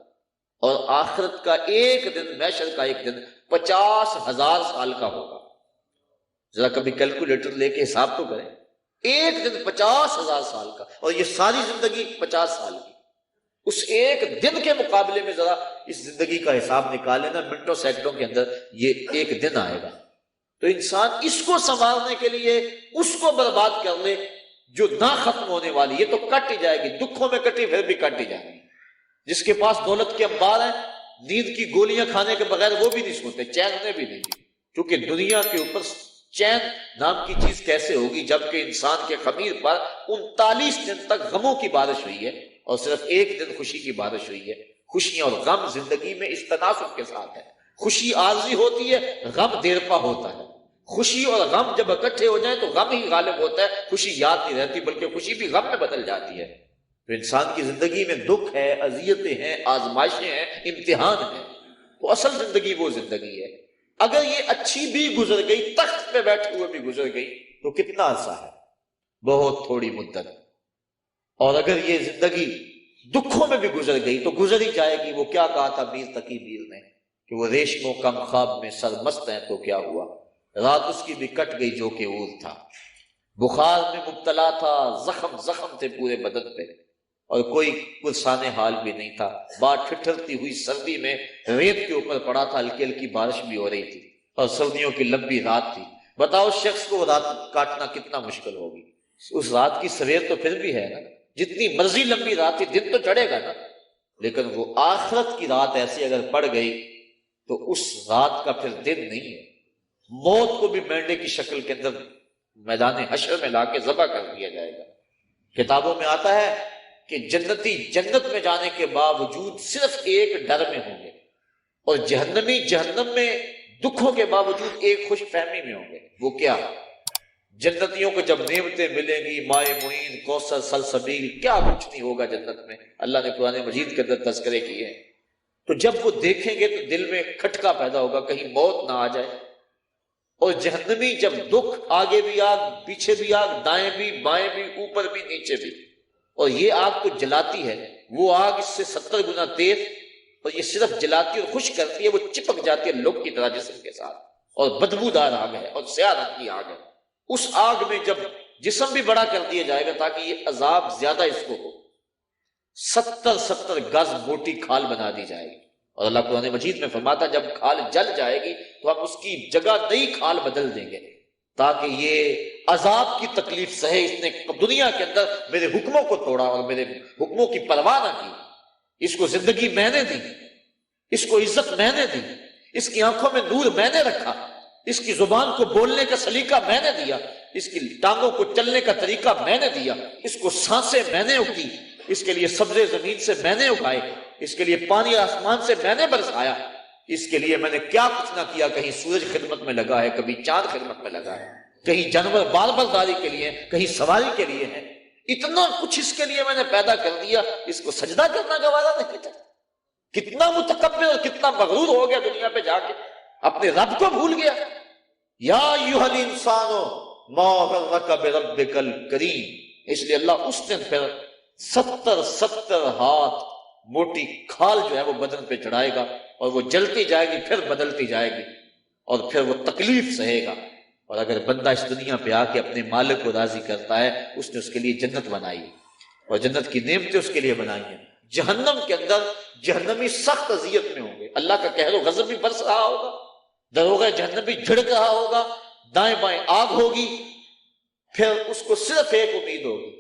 اور آخرت کا ایک دن، محشر کا ایک دن 50,000 سال کا ہوگا۔ ذرا کبھی کیلکولیٹر لے کے حساب تو کریں، ایک دن 50,000 سال کا، اور یہ ساری زندگی 50 سال کی۔ اس ایک دن کے مقابلے میں ذرا اس زندگی کا حساب نکالیں نا، منٹوں سیکنڈوں کے اندر یہ ایک دن آئے گا۔ تو انسان اس کو سنوارنے کے لیے اس کو برباد کر لے جو نہ ختم ہونے والی، یہ تو کٹ ہی جائے گی، دکھوں میں کٹی پھر بھی کٹ ہی جائے گی۔ جس کے پاس دولت کے انبار ہیں، نیند کی گولیاں کھانے کے بغیر وہ بھی نہیں سوتے، چین انہیں بھی نہیں، کیونکہ دنیا کے اوپر چین نام کی چیز کیسے ہوگی جبکہ انسان کے خمیر پر 39 دن تک غموں کی بارش ہوئی ہے اور صرف ایک دن خوشی کی بارش ہوئی ہے۔ خوشیاں اور غم زندگی میں اس تناسب کے ساتھ ہے۔ خوشی عارضی ہوتی ہے، غم دیرپا ہوتا ہے۔ خوشی اور غم جب اکٹھے ہو جائیں تو غم ہی غالب ہوتا ہے، خوشی یاد نہیں رہتی بلکہ خوشی بھی غم میں بدل جاتی ہے۔ تو انسان کی زندگی میں دکھ ہے، اذیتیں ہیں، آزمائشیں ہیں، امتحان ہیں، تو اصل زندگی وہ زندگی ہے۔ اگر یہ اچھی بھی گزر گئی، تخت پہ بیٹھے ہوئے بھی گزر گئی، تو کتنا عرصہ ہے؟ بہت تھوڑی مدت۔ اور اگر یہ زندگی دکھوں میں بھی گزر گئی تو گزر ہی جائے گی۔ وہ کیا کہا تھا میر تقی میر نے کہ وہ ریشم و کم خواب میں سرمست ہیں تو کیا ہوا، رات اس کی بھی کٹ گئی جو کہ اور تھا۔ بخار میں مبتلا تھا، زخم زخم تھے پورے بدن پہ، اور کوئی پرسان حال بھی نہیں تھا۔ بات ٹھٹھرتی ہوئی سردی میں ریت کے اوپر پڑا تھا، ہلکی ہلکی بارش بھی ہو رہی تھی، اور سردیوں کی لمبی رات تھی۔ بتاؤ اس شخص کو رات کاٹنا کتنا مشکل ہوگی۔ اس رات کی سویر تو پھر بھی ہے نا، جتنی مرضی لمبی رات تھی، دن تو چڑھے گا نا، لیکن وہ آخرت کی رات ایسی اگر پڑ گئی تو اس رات کا پھر دن نہیں ہے۔ موت کو بھی مینڈے کی شکل کے اندر میدان حشر میں لا کے ذبح کر دیا جائے گا۔ کتابوں میں آتا ہے کہ جنتی جنت میں جانے کے باوجود صرف ایک ڈر میں ہوں گے، اور جہنمی جہنم میں دکھوں کے باوجود ایک خوش فہمی میں ہوں گے۔ وہ کیا؟ جنتیوں کو جب نعمتیں ملیں گی، مائے معین، کوثر، سلسبیل، کیا کچھ نہیں ہوگا جنت میں، اللہ نے قرآن مجید کے اندر تذکرے کیے ہیں۔ تو جب وہ دیکھیں گے تو دل میں کھٹکا پیدا ہوگا کہیں موت نہ آ جائے۔ اور جہنمی جب دکھ، آگے بھی آگ، پیچھے بھی آگ، دائیں بھی بائیں بھی، اوپر بھی نیچے بھی، اور یہ آگ کو جلاتی ہے، وہ آگ اس سے 70 گنا تیز، اور یہ صرف جلاتی اور خشک کرتی ہے، وہ چپک جاتی ہے لوگ کی طرح جسم کے ساتھ، اور بدبودار آگ ہے اور سیاہ رنگ کی آگ ہے۔ اس آگ میں جب جسم بھی بڑا کر دیا جائے گا تاکہ یہ عذاب زیادہ اس کو ہو، 70 گز موٹی کھال بنا دی جائے گی، اور اللہ قرآن مجید میں فرماتا جب کھال جل جائے گی تو ہم اس کی جگہ نئی کھال بدل دیں گے تاکہ یہ عذاب کی تکلیف سہے۔ اس نے دنیا کے اندر میرے حکموں کو توڑا اور میرے حکموں کی پرواہ نہ کی، اس کو زندگی میں نے دی، اس کو عزت میں نے دی، اس کی آنکھوں میں نور میں نے رکھا، اس کی زبان کو بولنے کا سلیقہ میں نے دیا، اس کی ٹانگوں کو چلنے کا طریقہ میں نے دیا، اس کو سانسیں میں نے اگی، اس کے لیے سبزے زمین سے میں نے اگائے، اس کے لیے پانی آسمان سے میں نے برسایا، اس کے لیے میں نے کیا کچھ نہ کیا۔ کہیں سورج خدمت میں لگا ہے، کبھی چاند خدمت میں لگا ہے، کہیں جانور بال برداری کے لیے، کہیں سواری کے لیے ہے، اتنا کچھ اس کے لیے میں نے پیدا کر دیا، اس کو سجدہ کرنا گوارا نہیں تھا۔ کتنا متکبر اور کتنا مغرور ہو گیا دنیا پہ جا کے، اپنے رب کو بھول گیا۔ یا ایھا الانسان ما غرک بربک الکریم، اس لیے اللہ اس دن پھر 70 ہاتھ موٹی کھال جو ہے وہ بدن پہ چڑھائے گا، اور وہ جلتی جائے گی، پھر بدلتی جائے گی، اور پھر وہ تکلیف سہے گا۔ اور اگر بندہ اس دنیا پہ آ کے اپنے مالک کو راضی کرتا ہے، اس نے اس کے لیے جنت بنائی اور جنت کی نعمتیں اس کے لیے بنائی ہیں۔ جہنم کے اندر جہنمی سخت اذیت میں ہوں گے، اللہ کا قہر و غضب بھی برس رہا ہوگا، دروغہ جہنم بھی جھڑک رہا ہوگا، دائیں بائیں آگ ہوگی۔ پھر اس کو صرف ایک امید ہوگی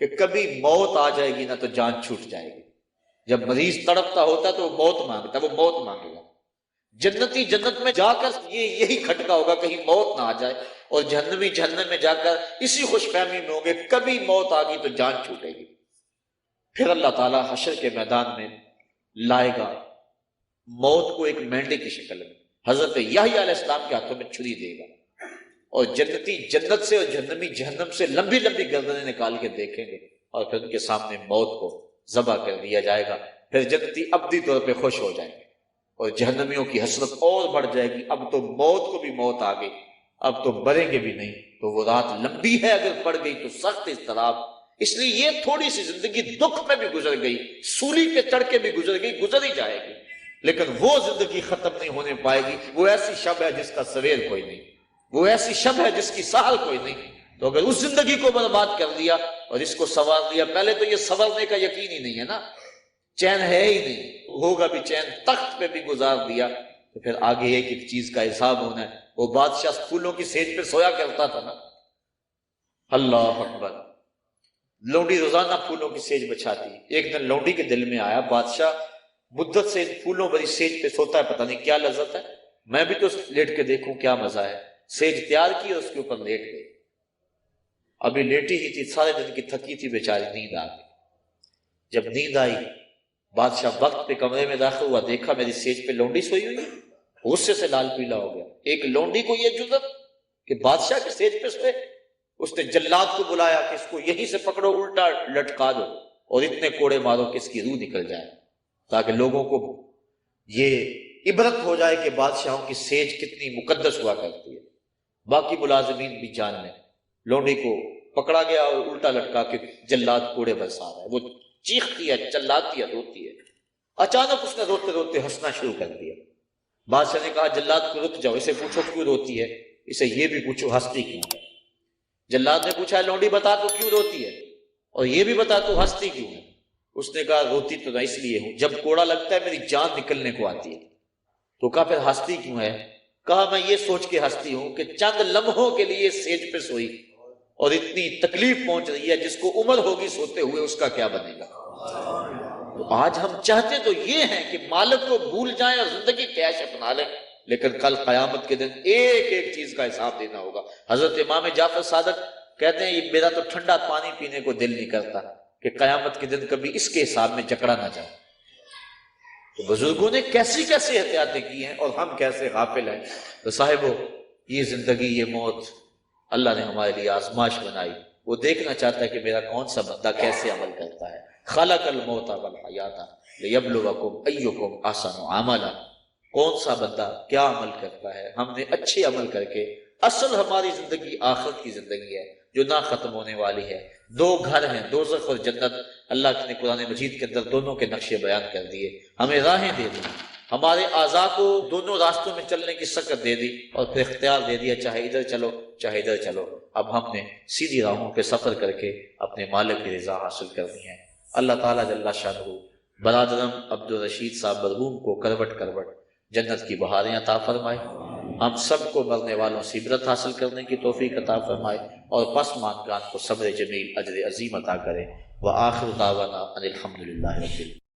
کہ کبھی موت آ جائے گی نا تو جان چھوٹ جائے گی۔ جب مریض تڑپتا ہوتا ہے تو وہ موت مانگتا ہے، وہ موت مانگے گا۔ جنتی جنت میں جا کر یہی کھٹکا ہوگا کہیں موت نہ آ جائے، اور جہنمی جہنم میں جا کر اسی خوش فہمی میں ہوں گے کبھی موت آ گئی تو جان چھوٹے گی۔ پھر اللہ تعالیٰ حشر کے میدان میں لائے گا موت کو ایک مینڈے کی شکل میں، حضرت یحییٰ علیہ السلام کے ہاتھوں میں چھری دے گا، اور جنتی جنت سے اور جہنمی جہنم سے لمبی لمبی گردنیں نکال کے دیکھیں گے، اور پھر ان کے سامنے موت کو ذبح کر دیا جائے گا۔ پھر جنتی ابدی طور پہ خوش ہو جائیں گے، اور جہنمیوں کی حسرت اور بڑھ جائے گی، اب تو موت کو بھی موت آ گئی، اب تو مریں گے بھی نہیں۔ تو وہ رات لمبی ہے، اگر پڑ گئی تو سخت اضطراب۔ اس لیے یہ تھوڑی سی زندگی دکھ میں بھی گزر گئی، سولی پہ چڑھ کے بھی گزر گئی، گزر ہی جائے گی، لیکن وہ زندگی ختم نہیں ہونے پائے گی۔ وہ ایسی شب ہے جس کا سویر کوئی نہیں، وہ ایسی شب ہے جس کی سحر کوئی نہیں۔ تو اگر اس زندگی کو برباد کر دیا اور اس کو سنوار دیا، پہلے تو یہ سنورنے کا یقین ہی نہیں ہے نا، چین ہے ہی نہیں، ہوگا بھی چین، تخت پہ بھی گزار دیا، تو پھر آگے ایک ایک چیز کا حساب ہونا ہے۔ وہ بادشاہ پھولوں کی سیج پہ سویا کرتا تھا نا، اللہ اکبر، لونڈی روزانہ پھولوں کی سیج بچھاتی۔ ایک دن لونڈی کے دل میں آیا بادشاہ مدت سے پھولوں بڑی سیج پہ سوتا ہے، پتہ نہیں کیا لذت ہے، میں بھی تو لیٹ کے دیکھوں کیا مزہ ہے۔ سیج تیار کی اور اس کے اوپر لیٹ گئی، ابھی لیٹی ہی تھی، سارے دن کی تھکی تھی بیچاری، نیند آ گئی۔ جب نیند آئی بادشاہ وقت پہ کمرے میں داخل ہوا، دیکھا میری سیج پہ لونڈی سوئی ہوئی، غصے سے لال پیلا ہو گیا۔ ایک لونڈی کو یہ جرأت کہ بادشاہ کے سیج پہ سوئے؟ اس نے جلاد کو بلایا کہ اس کو یہیں سے پکڑو، الٹا لٹکا دو اور اتنے کوڑے مارو کہ اس کی روح نکل جائے، تاکہ لوگوں کو یہ عبرت ہو جائے کہ بادشاہوں کی سیج کتنی مقدس ہوا کرتی ہے۔ باقی ملازمین بھی جان لیں۔ لونڈی کو پکڑا گیا اور الٹا لٹکا کے جلاد کوڑے برسا رہا ہے، وہ چیختی ہے، چلاتی ہے، روتی ہے۔ اچانک اس نے روتے روتے ہنسنا شروع کر دیا۔ بادشاہ نے کہا جلاد کو رک جاؤ، اسے پوچھو کیوں روتی ہے، اسے یہ بھی پوچھو ہنستی کیوں ہے۔ جلاد نے پوچھا لونڈی بتا تو کیوں روتی ہے، اور یہ بھی بتا تو ہنستی کیوں ہے۔ اس نے کہا روتی تو میں اس لیے ہوں، جب کوڑا لگتا ہے میری جان نکلنے کو آتی ہے۔ تو کہا پھر ہنستی کیوں ہے؟ کہا میں یہ سوچ کے ہنستی ہوں کہ چند لمحوں کے لیے سیج پہ سوئی اور اتنی تکلیف پہنچ رہی ہے، جس کو عمر ہوگی سوتے ہوئے اس کا کیا بنے گا۔ تو آج ہم چاہتے تو یہ ہیں کہ مالک کو بھول جائیں اور زندگی کیش اپنا لیں، لیکن کل قیامت کے دن ایک ایک چیز کا حساب دینا ہوگا۔ حضرت امام جعفر صادق کہتے ہیں یہ میرا تو ٹھنڈا پانی پینے کو دل نہیں کرتا کہ قیامت کے دن کبھی اس کے حساب میں جکڑا نہ جائے۔ تو بزرگوں نے کیسی کیسی احتیاطیں کی ہیں اور ہم کیسے غافل ہیں۔ تو صاحبو، یہ زندگی، یہ موت اللہ نے ہمارے لیے آزمائش بنائی۔ وہ دیکھنا چاہتا ہے کہ میرا کون سا بندہ کیسے عمل کرتا ہے۔ خلق الموت والحیات لیبلوکم ایکم احسن عملا، کون سا بندہ کیا عمل کرتا ہے۔ ہم نے اچھے عمل کر کے، اصل ہماری زندگی آخرت کی زندگی ہے جو نہ ختم ہونے والی ہے۔ دو گھر ہیں، دوزخ اور جنت۔ اللہ نے قرآن مجید کے اندر دونوں کے نقشے بیان کر دیے، ہمیں راہیں دے دی، ہمارے اعضاء کو دونوں راستوں میں چلنے کی سکت دے دی، اور پھر اختیار دے دیا چاہے ادھر چلو چاہے ادھر چلو۔ اب ہم نے سیدھی راہوں پہ سفر کر کے اپنے مالک کی رضا حاصل کرنی ہے۔ اللہ تعالیٰ جل شانہ برادرم عبدالرشید صاحب مرحوم کو کروٹ کروٹ جنت کی بہاریں عطا فرمائے، ہم سب کو مرنے والوں سے عبرت حاصل کرنے کی توفیق عطا فرمائے، اور پسماندگان کو صبر جمیل اجر عظیم عطا کرے۔ وآخر دعوانا ان الحمدللہ رب العالمین۔